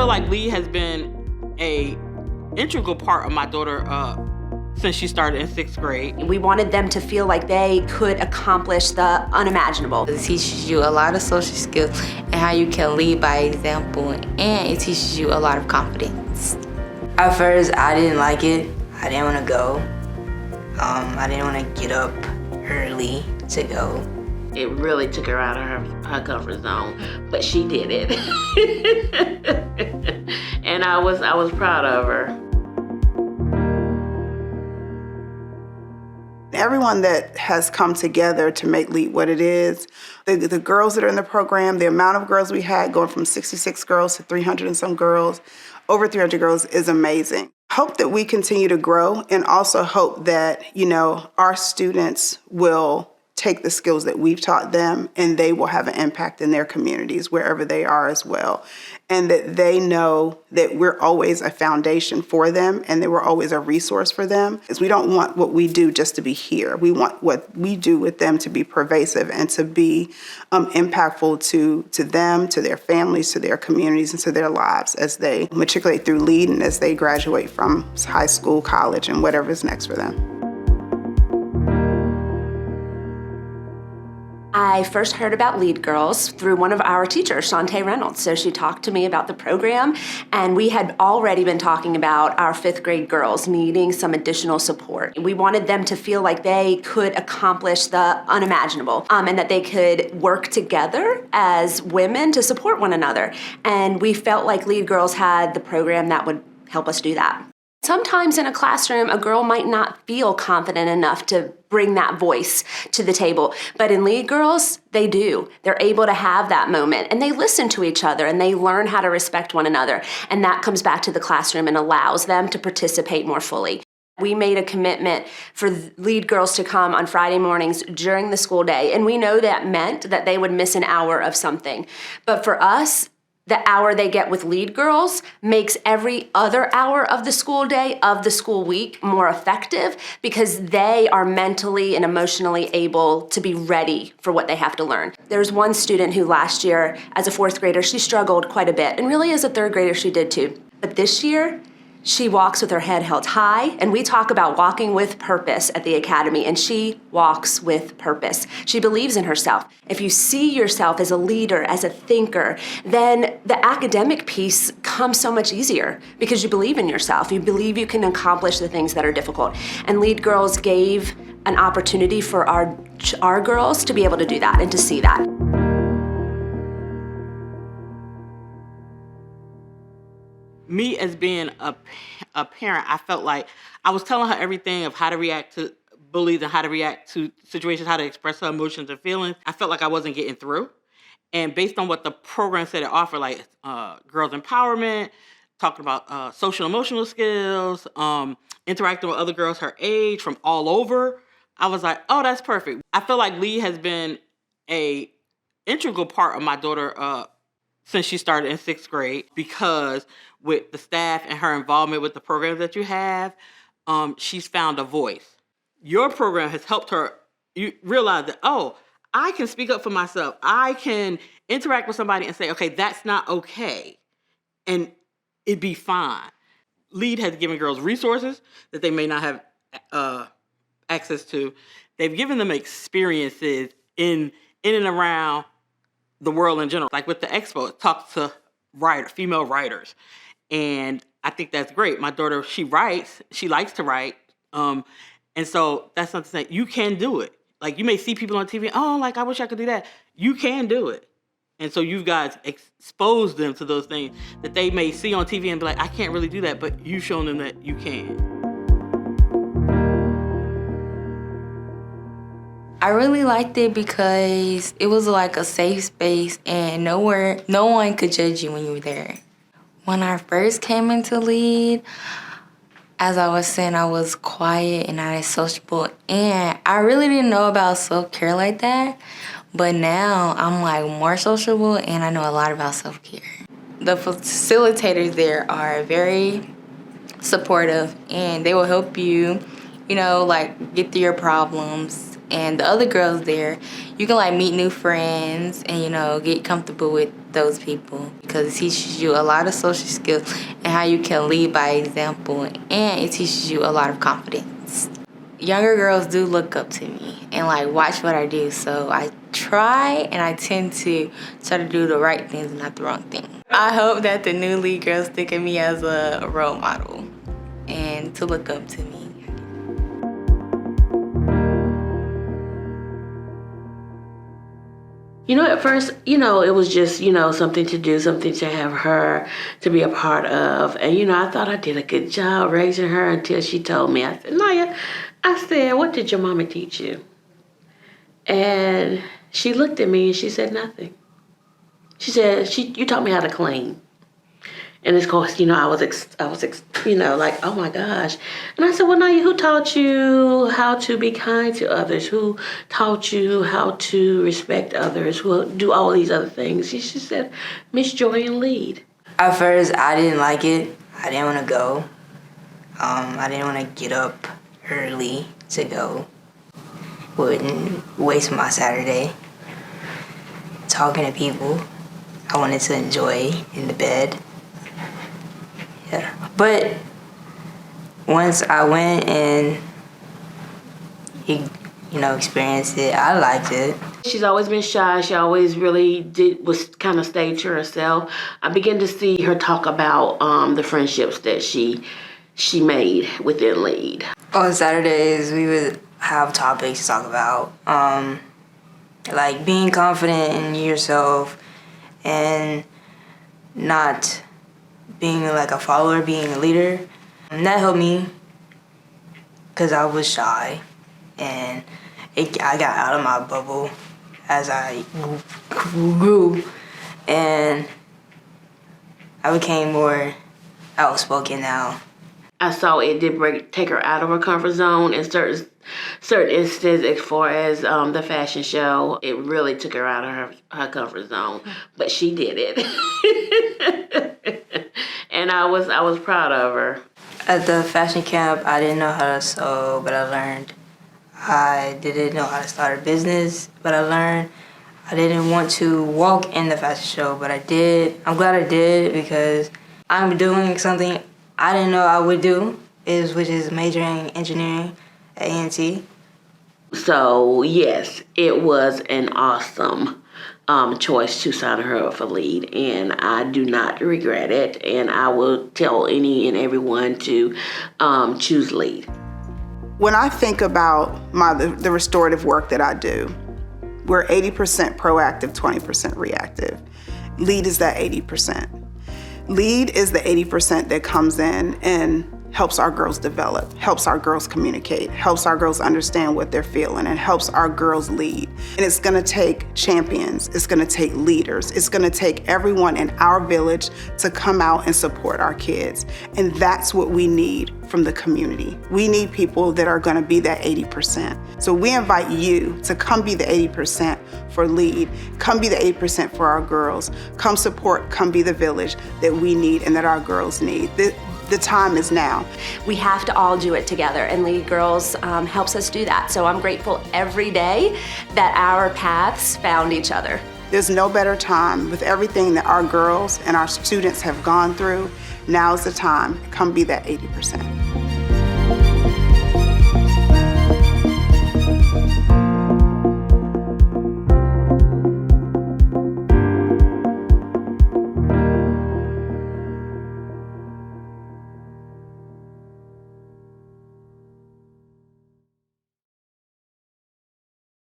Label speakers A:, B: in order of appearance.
A: feel like Lee has been a integral part of my daughter since she started in 6th grade.
B: We wanted them to feel like they could accomplish the unimaginable.
C: It teaches you a lot of social skills and how you can lead by example, and it teaches you a lot of confidence.
D: At first, I didn't like it. I didn't want to go. I didn't want to get up early to go.
E: It really took her out of her comfort zone, but she did it. And I was proud of her.
F: Everyone that has come together to make LEAD what it is, the girls that are in the program, the amount of girls we had going from 66 girls to 300 and some girls, over 300 girls is amazing. Hope that we continue to grow, and also hope that, our students will take the skills that we've taught them and they will have an impact in their communities wherever they are as well. And that they know that we're always a foundation for them and that we're always a resource for them. Because we don't want what we do just to be here. We want what we do with them to be pervasive and to be impactful to them, to their families, to their communities, and to their lives as they matriculate through LEAD and as they graduate from high school, college, and whatever is next for them.
B: I first heard about LEAD Girls through one of our teachers, Shantae Reynolds. So she talked to me about the program, and we had already been talking about our 5th grade girls needing some additional support. We wanted them to feel like they could accomplish the unimaginable, and that they could work together as women to support one another. And we felt like LEAD Girls had the program that would help us do that. Sometimes in a classroom, a girl might not feel confident enough to bring that voice to the table. But in LEAD Girls, they do. They're able to have that moment, and they listen to each other, and they learn how to respect one another. And that comes back to the classroom and allows them to participate more fully. We made a commitment for LEAD Girls to come on Friday mornings during the school day, and we know that meant that they would miss an hour of something. But for us, the hour they get with LEAD Girls makes every other hour of the school day, of the school week, more effective because they are mentally and emotionally able to be ready for what they have to learn. There's one student who last year, as a 4th grader, she struggled quite a bit, and really as a 3rd grader, she did too. But this year, she walks with her head held high, and we talk about walking with purpose at the Academy, and she walks with purpose. She believes in herself. If you see yourself as a leader, as a thinker, then the academic piece comes so much easier because you believe in yourself. You believe you can accomplish the things that are difficult. And LEAD Girls gave an opportunity for our girls to be able to do that and to see that.
A: Me as being a parent, I felt like I was telling her everything of how to react to bullies and how to react to situations, how to express her emotions and feelings. I felt like I wasn't getting through. And based on what the program said it offered, like girls empowerment, talking about social emotional skills, interacting with other girls her age from all over, I was like, oh, that's perfect. I feel like Lee has been a integral part of my daughter since she started in 6th grade, because with the staff and her involvement with the programs that you have, she's found a voice. Your program has helped her realize that, oh, I can speak up for myself. I can interact with somebody and say, okay, that's not okay, and it'd be fine. LEAD has given girls resources that they may not have access to. They've given them experiences in and around the world in general. Like with the expo, it talks to female writers. And I think that's great. My daughter, she writes, she likes to write. And so that's something that you can do it. Like you may see people on TV, oh, like I wish I could do that. You can do it. And so you guys expose them to those things that they may see on TV and be like, I can't really do that, but you've shown them that you can.
C: I really liked it because it was like a safe space and no one could judge you when you were there. When I first came into LEAD, as I was saying, I was quiet and not as sociable, and I really didn't know about self-care like that, but now I'm like more sociable and I know a lot about self-care. The facilitators there are very supportive and they will help you, like get through your problems And the other girls there, you can like meet new friends and, you know, get comfortable with those people because it teaches you a lot of social skills and how you can lead by example, and it teaches you a lot of confidence. Younger girls do look up to me and like watch what I do, so I try and I tend to try to do the right things and not the wrong thing. I hope that the new lead girls think of me as a role model and to look up to me.
E: You know, at first, you know, it was just, you know, something to do, something to have her to be a part of. And, you know, I thought I did a good job raising her until she told me. I said, Naya, I said, what did your mama teach you? And she looked at me and she said nothing. She said, you taught me how to clean. And of course, you know, I was, you know, like, oh my gosh. And I said, well, Naya, who taught you how to be kind to others? Who taught you how to respect others? Who do all these other things? She said, Miss Joy and Lead.
D: At first, I didn't like it. I didn't want to go. I didn't want to get up early to go. Wouldn't waste my Saturday talking to people. I wanted to enjoy in the bed. Yeah. But once I went and you know, experienced it, I liked it.
E: She's always been shy. She always really was kind of stayed to herself. I began to see her talk about the friendships that she made within Lead.
D: On Saturdays, we would have topics to talk about, like being confident in yourself and not being like a follower, being a leader. And that helped me because I was shy and I got out of my bubble as I grew and I became more outspoken now.
E: I saw it did take her out of her comfort zone in certain instances as far as the fashion show. It really took her out of her comfort zone, but she did it. And I was proud of her.
D: At the fashion camp, I didn't know how to sew, but I learned. I didn't know how to start a business, but I learned. I didn't want to walk in the fashion show, but I did. I'm glad I did because I'm doing something I didn't know I would do, which is majoring in engineering at A&T.
E: So yes, it was an awesome choice to sign her up for Lead, and I do not regret it, and I will tell any and everyone to choose Lead.
F: When I think about the restorative work that I do, we're 80% proactive, 20% reactive. Lead is that 80%. Lead is the 80% that comes in and helps our girls develop, helps our girls communicate, helps our girls understand what they're feeling, and helps our girls lead. And it's gonna take champions, it's gonna take leaders, it's gonna take everyone in our village to come out and support our kids. And that's what we need from the community. We need people that are gonna be that 80%. So we invite you to come be the 80% for Lead, come be the 80% for our girls, come support, come be the village that we need and that our girls need. The time is now.
B: We have to all do it together, and Lead Girls helps us do that. So I'm grateful every day that our paths found each other.
F: There's no better time with everything that our girls and our students have gone through. Now's the time. Come be that 80%.